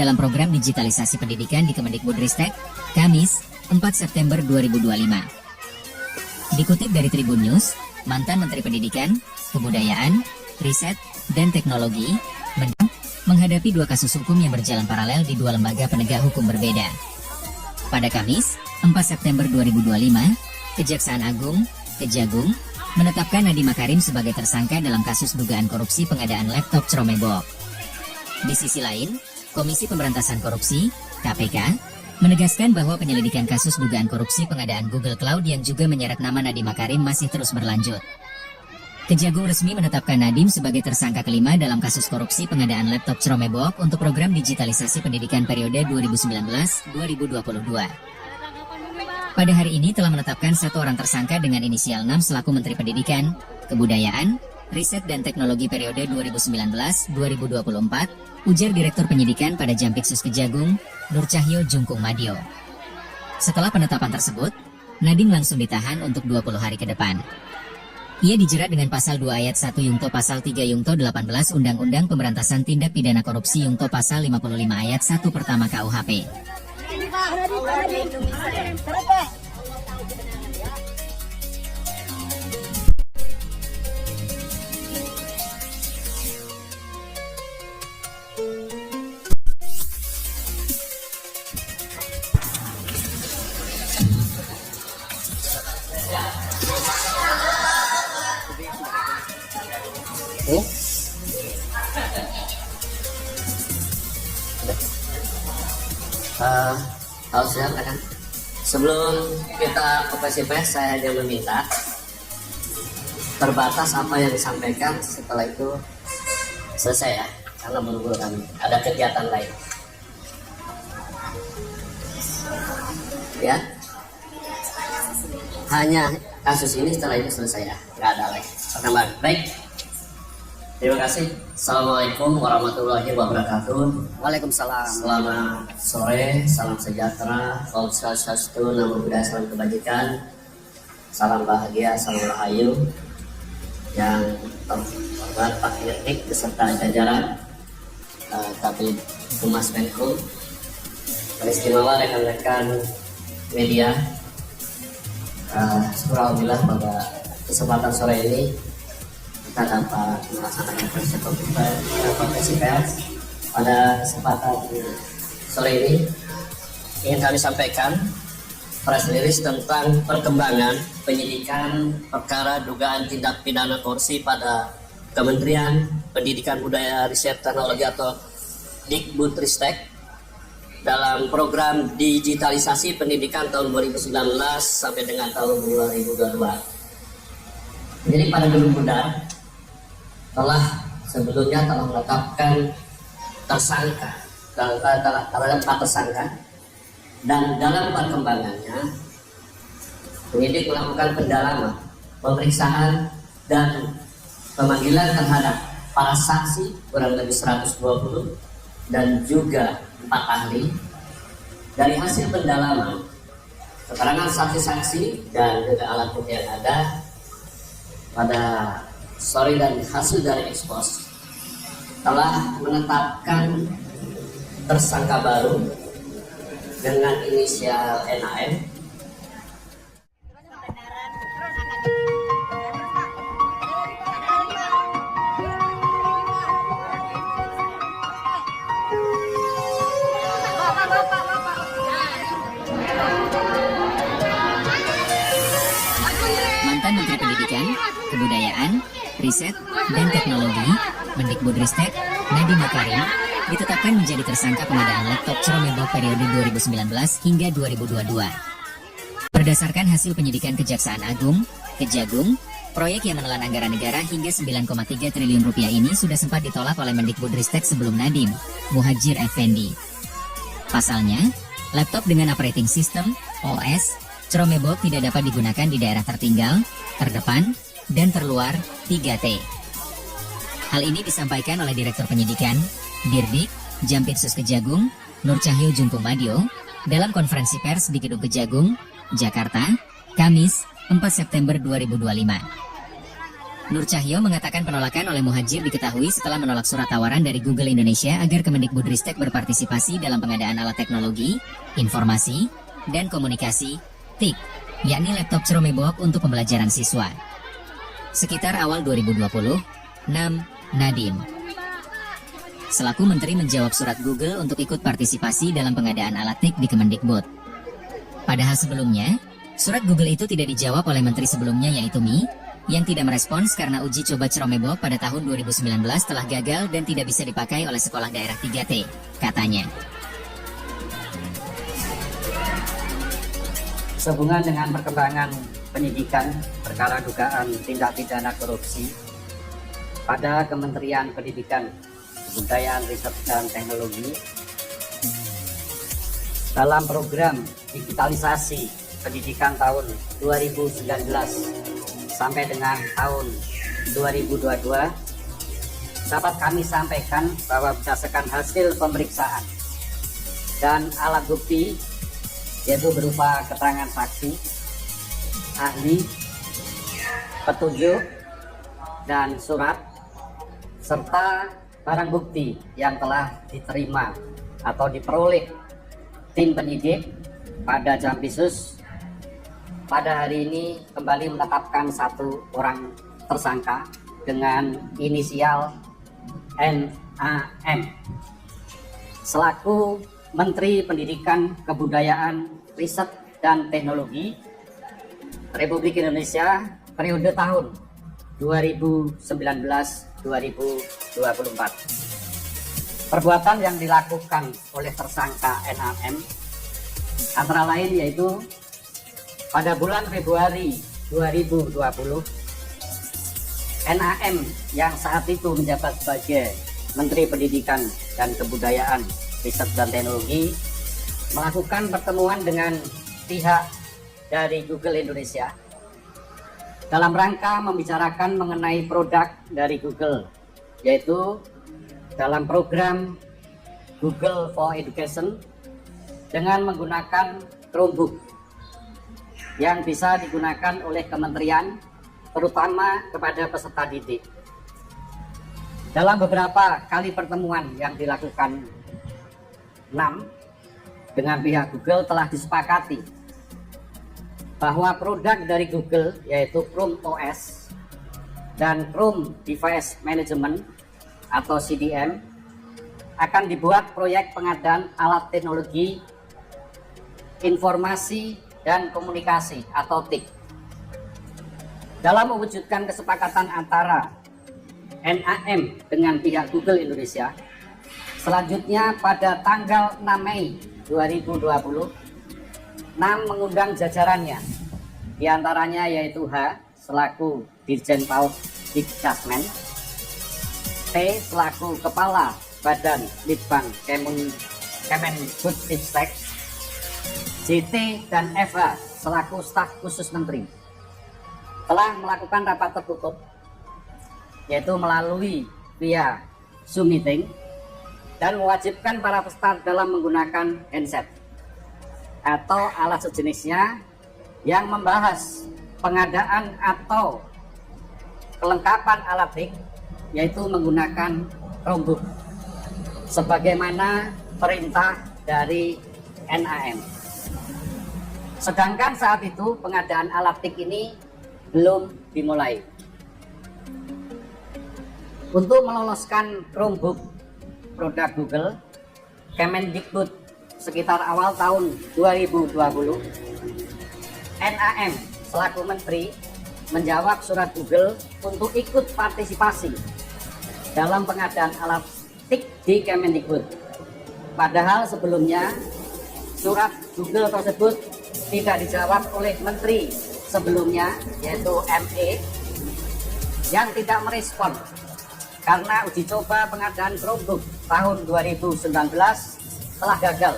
dalam program digitalisasi pendidikan di Kemendikbudristek, Kamis, 4 September 2025. Dikutip dari Tribun News, mantan Menteri Pendidikan, Kebudayaan, Riset, dan Teknologi, menghadapi dua kasus hukum yang berjalan paralel di dua lembaga penegak hukum berbeda. Pada Kamis, 4 September 2025, Kejaksaan Agung, Kejagung, menetapkan Nadiem Makarim sebagai tersangka dalam kasus dugaan korupsi pengadaan laptop Cromebook. Di sisi lain, Komisi Pemberantasan Korupsi, KPK, menegaskan bahwa penyelidikan kasus dugaan korupsi pengadaan Google Cloud yang juga menyeret nama Nadiem Makarim masih terus berlanjut. Kejagung resmi menetapkan Nadiem sebagai tersangka kelima dalam kasus korupsi pengadaan laptop Cromebook untuk program digitalisasi pendidikan periode 2019-2022. Pada hari ini telah menetapkan satu orang tersangka dengan inisial 6 selaku Menteri Pendidikan, Kebudayaan, Riset dan Teknologi periode 2019-2024, ujar Direktur Penyidikan pada Jampitsus Kejagung, Nur Cahyo Jungkung Madyo. Setelah penetapan tersebut, Nadiem langsung ditahan untuk 20 hari ke depan. Ia dijerat dengan pasal 2 ayat 1 Yungto pasal 3 Yungto 18 Undang-Undang Pemberantasan Tindak Pidana Korupsi Yungto pasal 55 ayat 1 pertama KUHP. Halo silakan. Sebelum kita operasi pers, saya hanya meminta terbatas apa yang disampaikan, setelah itu selesai ya, karena buru-buru kami ada kegiatan lain. Ya, hanya kasus ini, setelah itu selesai ya, nggak ada lagi perkembangan. Baik. Terima kasih. Assalamualaikum warahmatullahi wabarakatuh. Waalaikumsalam. Selamat sore, salam sejahtera, Om Swastiastu, Namo Buddhaya, salam kebajikan, salam bahagia, salam rahayu. Yang terhormat Pak Dirdik beserta jajaran Kabid Humas Menko, peristimewa rekan-rekan media. Alhamdulillah pada kesempatan sore ini kita dapat melaksanakan konferensi pers. Pada kesempatan sore ini ingin kami sampaikan press release tentang perkembangan penyidikan perkara dugaan tindak pidana korupsi pada Kementerian Pendidikan Budaya Riset Teknologi atau Dikbudristek dalam program digitalisasi pendidikan tahun 2019 sampai dengan tahun 2022. Jadi pada Gedung Bundar sebelumnya telah menetapkan tersangka terhadap 4 tersangka, dan dalam perkembangannya penyidik melakukan pendalaman, pemeriksaan dan pemanggilan terhadap para saksi kurang lebih 120 dan juga 4 ahli. Dari hasil pendalaman, keterangan saksi-saksi dan juga alat bukti yang ada pada sore dan hasil dari ekspos telah menetapkan tersangka baru dengan inisial NAM Mantan Menteri Pendidikan, Kebudayaan, Riset, dan Teknologi, Mendikbudristek, Nadiem Makarim, ditetapkan menjadi tersangka pengadaan laptop Cromebook periode 2019 hingga 2022. Berdasarkan hasil penyidikan Kejaksaan Agung, Kejagung, proyek yang menelan anggaran negara hingga 9,3 triliun rupiah ini sudah sempat ditolak oleh Mendikbudristek sebelum Nadiem, Muhadjir Effendi. Pasalnya, laptop dengan operating system, OS, Cromebook tidak dapat digunakan di daerah tertinggal, terdepan, dan terluar 3T. Hal ini disampaikan oleh Direktur Penyidikan, Dirdik, Jampitsus Kejagung, Nur Cahyo Jungkung Madyo, dalam konferensi pers di Gedung Kejagung, Jakarta, Kamis, 4 September 2025. Nur Cahyo mengatakan penolakan oleh Muhadjir diketahui setelah menolak surat tawaran dari Google Indonesia agar Kemendikbudristek berpartisipasi dalam pengadaan alat teknologi, informasi, dan komunikasi, TIK, yakni laptop Chromebook untuk pembelajaran siswa. Sekitar awal 2020, Nadiem selaku menteri menjawab surat Google untuk ikut partisipasi dalam pengadaan alat TIK di Kemendikbud. Padahal sebelumnya, surat Google itu tidak dijawab oleh menteri sebelumnya yaitu Mi, yang tidak merespons karena uji coba Chromebook pada tahun 2019 telah gagal dan tidak bisa dipakai oleh sekolah daerah 3T, katanya. Sehubungan dengan perkembangan penyidikan perkara dugaan tindak pidana korupsi pada Kementerian Pendidikan, Kebudayaan, Riset, dan Teknologi dalam program digitalisasi pendidikan tahun 2019 sampai dengan tahun 2022, dapat kami sampaikan bahwa berdasarkan hasil pemeriksaan dan alat bukti, yaitu berupa keterangan saksi, ahli, petunjuk, dan surat, serta barang bukti yang telah diterima atau diperoleh tim penyidik pada Jampisus, pada hari ini kembali menetapkan satu orang tersangka dengan inisial NAM selaku Menteri Pendidikan, Kebudayaan, Riset, dan Teknologi Republik Indonesia periode tahun 2019-2024. Perbuatan yang dilakukan oleh tersangka NAM antara lain yaitu pada bulan Februari 2020, NAM yang saat itu menjabat sebagai Menteri Pendidikan dan Kebudayaan, Riset, dan Teknologi melakukan pertemuan dengan pihak dari Google Indonesia dalam rangka membicarakan mengenai produk dari Google, yaitu dalam program Google for Education dengan menggunakan Chromebook yang bisa digunakan oleh kementerian, terutama kepada peserta didik. Dalam beberapa kali pertemuan yang dilakukan NAM dengan pihak Google telah disepakati bahwa produk dari Google yaitu Chrome OS dan Chrome Device Management atau CDM akan dibuat proyek pengadaan alat teknologi informasi dan komunikasi atau TIK. Dalam mewujudkan kesepakatan antara NAM dengan pihak Google Indonesia, selanjutnya pada tanggal 6 Mei 2020, NAM mengundang jajarannya, diantaranya yaitu H selaku Dirjen PAUD Dikdasmen, T selaku Kepala Badan Litbang Kemendikbudristek, JT dan FH selaku staf khusus menteri telah melakukan rapat tertutup, yaitu melalui via Zoom meeting, dan mewajibkan para peserta dalam menggunakan handset atau alat sejenisnya yang membahas pengadaan atau kelengkapan alat TIK, yaitu menggunakan Chromebook sebagaimana perintah dari NAM. Sedangkan saat itu pengadaan alat TIK ini belum dimulai. Untuk meloloskan Chromebook produk Google, Kemendikbud sekitar awal tahun 2020, NAM selaku menteri menjawab surat Google untuk ikut partisipasi dalam pengadaan alat TIK di Kemendikbud. Padahal sebelumnya surat Google tersebut tidak dijawab oleh menteri sebelumnya yaitu ME yang tidak merespon karena uji coba pengadaan Chromebook tahun 2019 telah gagal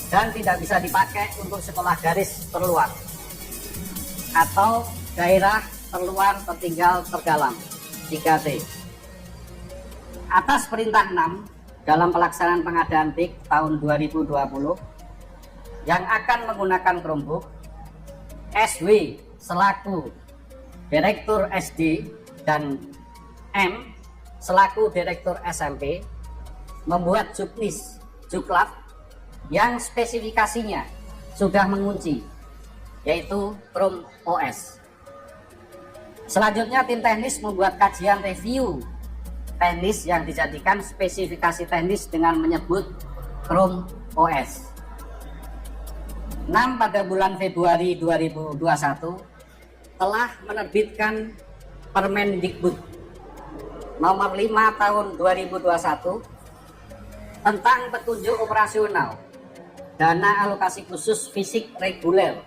dan tidak bisa dipakai untuk sekolah garis terluar atau daerah terluar tertinggal terdalam 3T. Atas perintah 6 dalam pelaksanaan pengadaan TIK tahun 2020 yang akan menggunakan Chromebook, SW selaku Direktur SD dan M selaku Direktur SMP membuat juknis juklaf yang spesifikasinya sudah mengunci, yaitu Chrome OS. Selanjutnya tim teknis membuat kajian review teknis yang dijadikan spesifikasi teknis dengan menyebut Chrome OS. 6 pada bulan Februari 2021 telah menerbitkan Permendikbud nomor 5 tahun 2021 tentang petunjuk operasional dana alokasi khusus fisik reguler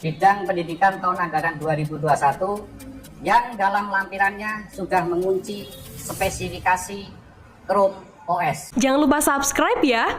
bidang pendidikan tahun anggaran 2021 yang dalam lampirannya sudah mengunci spesifikasi Chrome OS. Jangan lupa subscribe ya.